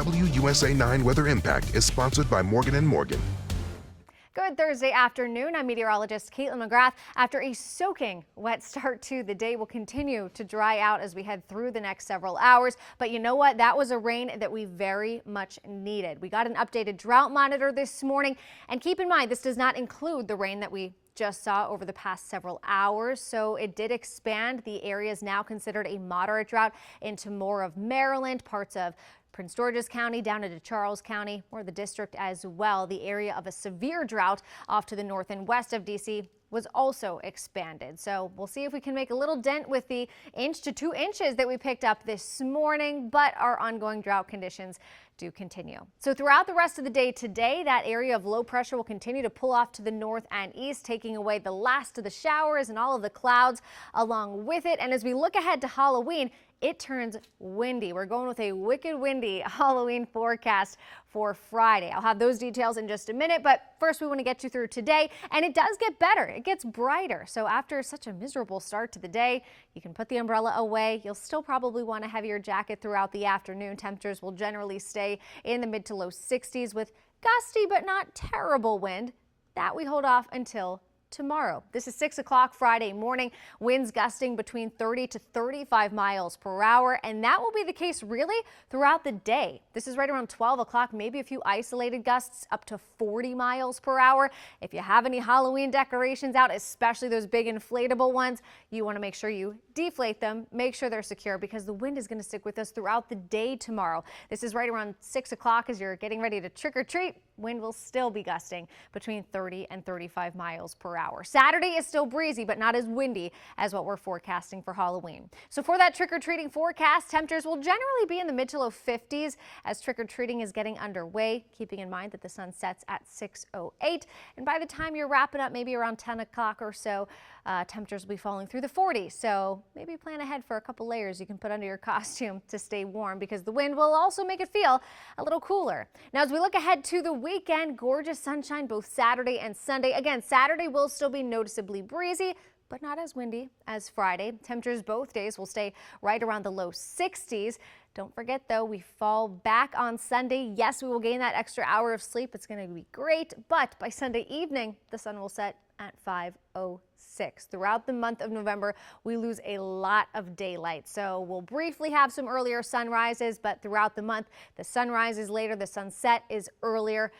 WUSA 9 Weather Impact is sponsored by Morgan & Morgan. Good Thursday afternoon. I'm meteorologist Caitlin McGrath. After a soaking wet start to the day, will continue to dry out as we head through the next several hours. But you know what? That was a rain that we very much needed. We got an updated drought monitor this morning. And keep in mind, this does not include the rain that we just saw over the past several hours. So it did expand. The area is now considered a moderate drought into more of Maryland, parts of Prince George's County down into Charles County, or the district as well. The area of a severe drought off to the north and west of D.C. was also expanded. So we'll see if we can make a little dent with the 1 to 2 inches that we picked up this morning, but our ongoing drought conditions do continue. So throughout the rest of the day today, that area of low pressure will continue to pull off to the north and east, taking away the last of the showers and all of the clouds along with it. And as we look ahead to Halloween, it turns windy. We're going with a wicked windy Halloween forecast for Friday. I'll have those details in just a minute, but first we want to get you through today, and it does get better. It gets brighter. So after such a miserable start to the day, you can put the umbrella away. You'll still probably want a heavier jacket throughout the afternoon. Temperatures will generally stay in the mid to low 60s with gusty but not terrible wind. That we hold off until tomorrow. This is 6 o'clock Friday morning. Winds gusting between 30 to 35 miles per hour, and that will be the case really throughout the day. This is right around 12 o'clock, maybe a few isolated gusts up to 40 miles per hour. If you have any Halloween decorations out, especially those big inflatable ones, you want to make sure you deflate them, make sure they're secure, because the wind is going to stick with us throughout the day tomorrow. This is right around 6 o'clock as you're getting ready to trick or treat. Wind will still be gusting between 30 and 35 miles per hour. Saturday is still breezy, but not as windy as what we're forecasting for Halloween. So for that trick-or-treating forecast, temperatures will generally be in the mid to low 50s as trick-or-treating is getting underway, keeping in mind that the sun sets at 6:08. And by the time you're wrapping up, maybe around 10 o'clock or so, temperatures will be falling through the 40s. So maybe plan ahead for a couple layers you can put under your costume to stay warm, because the wind will also make it feel a little cooler. Now, as we look ahead to the weekend, gorgeous sunshine both Saturday and Sunday. Again, Saturday will still be noticeably breezy, but not as windy as Friday. Temperatures both days will stay right around the low 60s. Don't forget, though, we fall back on Sunday. Yes, we will gain that extra hour of sleep. It's going to be great, but by Sunday evening, the sun will set at 5:06. Throughout the month of November, we lose a lot of daylight. So we'll briefly have some earlier sunrises, but throughout the month, the sunrise is later, the sunset is earlier.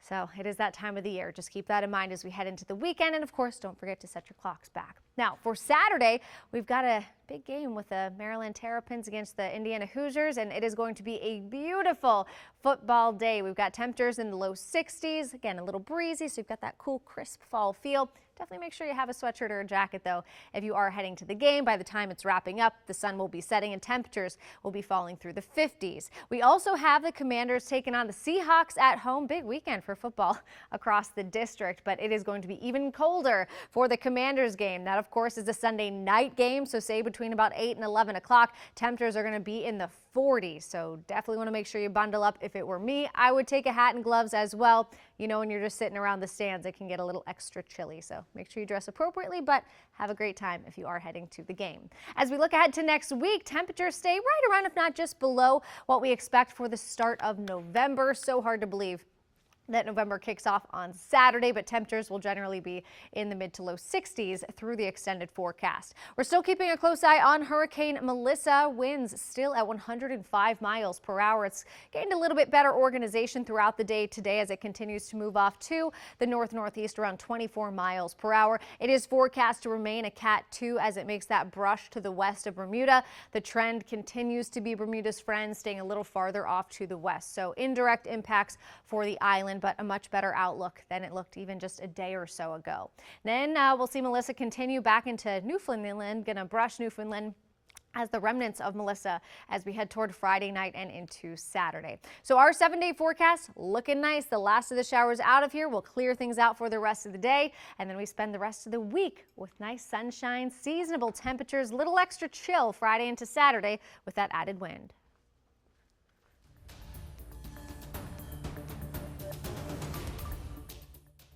So it is that time of the year. Just keep that in mind as we head into the weekend. And of course, don't forget to set your clocks back. Now, for Saturday, we've got a big game with the Maryland Terrapins against the Indiana Hoosiers, and it is going to be a beautiful football day. We've got temperatures in the low 60s. Again, a little breezy, so you've got that cool, crisp fall feel. Definitely make sure you have a sweatshirt or a jacket, though, if you are heading to the game. By the time it's wrapping up, the sun will be setting and temperatures will be falling through the 50s. We also have the Commanders taking on the Seahawks at home. Big weekend for football across the district, but it is going to be even colder for the Commanders game. That, of course, is a Sunday night game, so say between about 8 and 11 o'clock. Temperatures are going to be in the 40s, so definitely want to make sure you bundle up. If it were me, I would take a hat and gloves as well. You know, when you're just sitting around the stands, it can get a little extra chilly, so make sure you dress appropriately, but have a great time if you are heading to the game. As we look ahead to next week, temperatures stay right around, if not just below, what we expect for the start of November. So hard to believe that November kicks off on Saturday, but temperatures will generally be in the mid to low 60s through the extended forecast. We're still keeping a close eye on Hurricane Melissa. Winds still at 105 miles per hour. It's gained a little bit better organization throughout the day today as it continues to move off to the north-northeast around 24 miles per hour. It is forecast to remain a Cat 2 as it makes that brush to the west of Bermuda. The trend continues to be Bermuda's friend, staying a little farther off to the west. So indirect impacts for the island, but a much better outlook than it looked even just a day or so ago. Then we'll see Melissa continue back into Newfoundland, gonna brush Newfoundland as the remnants of Melissa as we head toward Friday night and into Saturday. So our 7-day forecast looking nice. The last of the showers out of here will clear things out for the rest of the day, and then we spend the rest of the week with nice sunshine, seasonable temperatures, little extra chill Friday into Saturday with that added wind.